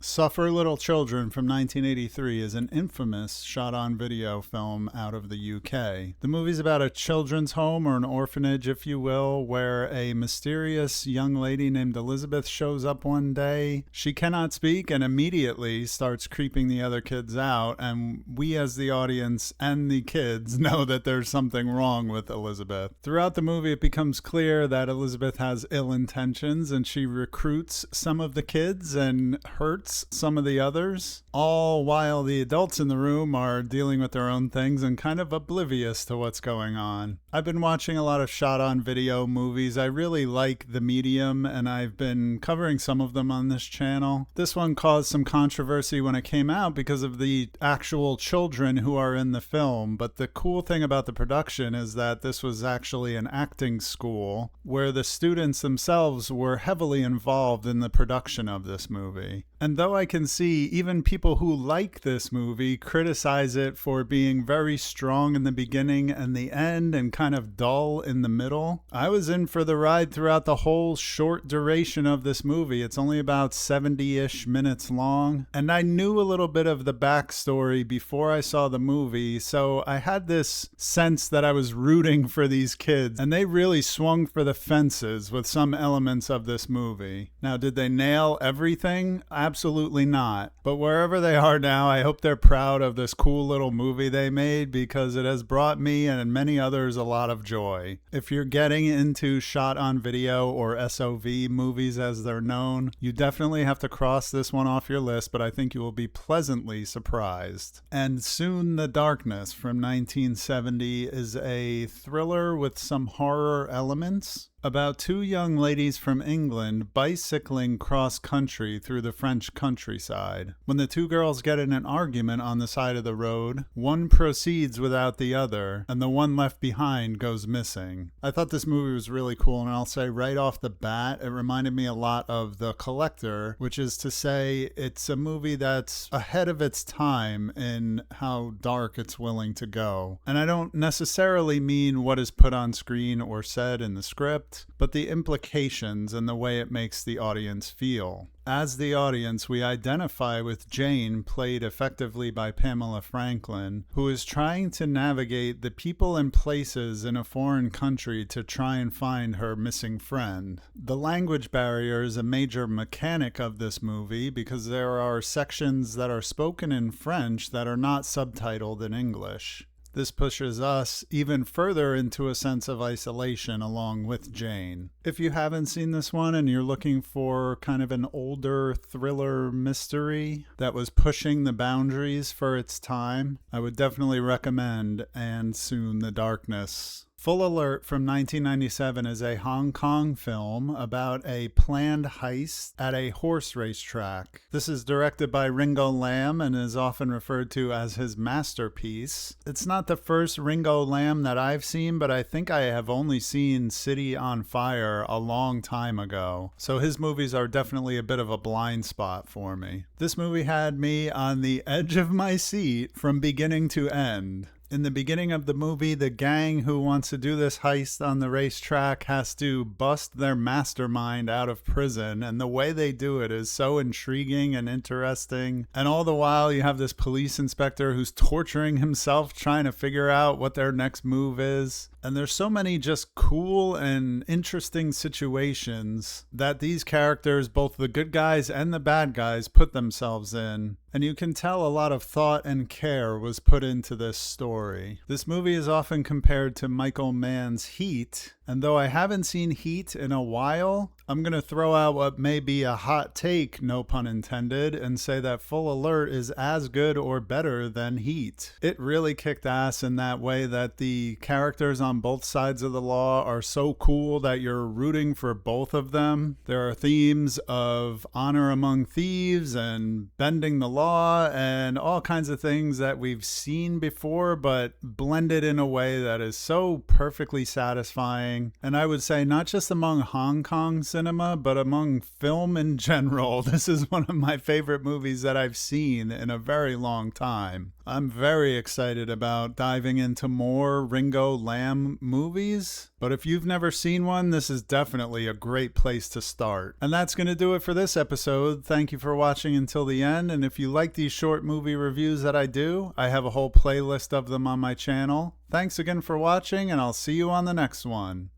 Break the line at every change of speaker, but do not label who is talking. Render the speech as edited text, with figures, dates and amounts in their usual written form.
Suffer Little Children from 1983 is an infamous shot-on-video film out of the UK. The movie's about a children's home, or an orphanage if you will, where a mysterious young lady named Elizabeth shows up one day. She cannot speak and immediately starts creeping the other kids out, and we as the audience and the kids know that there's something wrong with Elizabeth. Throughout the movie it becomes clear that Elizabeth has ill intentions, and she recruits some of the kids and hurts some of the others, all while the adults in the room are dealing with their own things and kind of oblivious to what's going on. I've been watching a lot of shot-on-video movies. I really like the medium, and I've been covering some of them on this channel. This one caused some controversy when it came out because of the actual children who are in the film, but the cool thing about the production is that this was actually an acting school where the students themselves were heavily involved in the production of this movie. And though I can see even people who like this movie criticize it for being very strong in the beginning and the end and kind of dull in the middle, I was in for the ride throughout the whole short duration of this movie. It's only about 70-ish minutes long, and I knew a little bit of the backstory before I saw the movie, so I had this sense that I was rooting for these kids, and they really swung for the fences with some elements of this movie. Now, did they nail everything? Absolutely not. But wherever they are now, I hope they're proud of this cool little movie they made, because it has brought me and many others a lot of joy. If you're getting into shot on video, or SOV movies as they're known, you definitely have to cross this one off your list, but I think you will be pleasantly surprised. And Soon the Darkness from 1970 is a thriller with some horror elements about two young ladies from England bicycling cross-country through the French countryside. When the two girls get in an argument on the side of the road, one proceeds without the other, and the one left behind goes missing. I thought this movie was really cool, and I'll say right off the bat, it reminded me a lot of The Collector, which is to say it's a movie that's ahead of its time in how dark it's willing to go. And I don't necessarily mean what is put on screen or said in the script, but the implications and the way it makes the audience feel. As the audience, we identify with Jane, played effectively by Pamela Franklin, who is trying to navigate the people and places in a foreign country to try and find her missing friend. The language barrier is a major mechanic of this movie because there are sections that are spoken in French that are not subtitled in English. This pushes us even further into a sense of isolation along with Jane. If you haven't seen this one and you're looking for kind of an older thriller mystery that was pushing the boundaries for its time, I would definitely recommend And Soon the Darkness. Full Alert from 1997 is a Hong Kong film about a planned heist at a horse race track. This is directed by Ringo Lam and is often referred to as his masterpiece. It's not the first Ringo Lam that I've seen, but I think I have only seen City on Fire a long time ago. So his movies are definitely a bit of a blind spot for me. This movie had me on the edge of my seat from beginning to end. In the beginning of the movie, the gang who wants to do this heist on the racetrack has to bust their mastermind out of prison, and the way they do it is so intriguing and interesting. And all the while, you have this police inspector who's torturing himself trying to figure out what their next move is. And there's so many just cool and interesting situations that these characters, both the good guys and the bad guys, put themselves in. And you can tell a lot of thought and care was put into this story. This movie is often compared to Michael Mann's Heat, and though I haven't seen Heat in a while, I'm going to throw out what may be a hot take, no pun intended, and say that Full Alert is as good or better than Heat. It really kicked ass in that way that the characters on both sides of the law are so cool that you're rooting for both of them. There are themes of honor among thieves and bending the law and all kinds of things that we've seen before, but blended in a way that is so perfectly satisfying. And I would say not just among Hong Kong cinema, but among film in general, this is one of my favorite movies that I've seen in a very long time. I'm very excited about diving into more Ringo Lam movies, but if you've never seen one, this is definitely a great place to start. And that's going to do it for this episode. Thank you for watching until the end, and if you like these short movie reviews that I do, I have a whole playlist of them on my channel. Thanks again for watching, and I'll see you on the next one.